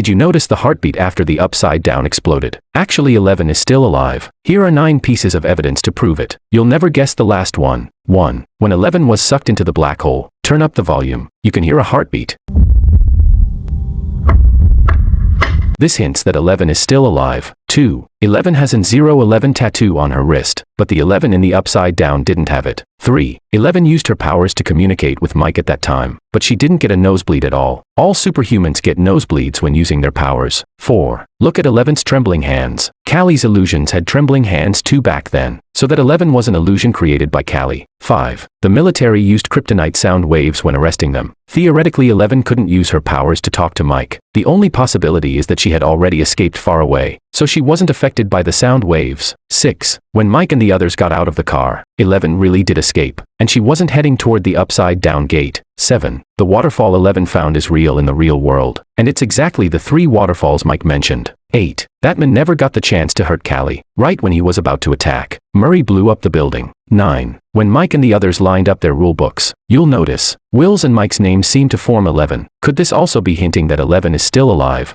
Did you notice the heartbeat after the upside down exploded? Actually 11 is still alive. Here are 9 pieces of evidence to prove it. You'll never guess the last one. 1. When 11 was sucked into the black hole, turn up the volume. You can hear a heartbeat. This hints that 11 is still alive. 2. 11 has an 011 tattoo on her wrist, but the 11 in the upside down didn't have it. 3. 11 used her powers to communicate with Mike at that time, but she didn't get a nosebleed at all. All superhumans get nosebleeds when using their powers. 4. Look at 11's trembling hands. Callie's illusions had trembling hands too back then, so that 11 was an illusion created by Callie. 5. The military used kryptonite sound waves when arresting them. Theoretically 11 couldn't use her powers to talk to Mike. The only possibility is that she had already escaped far away, so she wasn't affected by the sound waves. 6. When Mike and the others got out of the car, 11 really did escape, and she wasn't heading toward the upside-down gate. 7. The waterfall 11 found is real in the real world, and it's exactly the 3 waterfalls Mike mentioned. 8. Batman never got the chance to hurt Callie, right when he was about to attack. Murray blew up the building. 9. When Mike and the others lined up their rulebooks, you'll notice Will's and Mike's names seem to form 11. Could this also be hinting that 11 is still alive?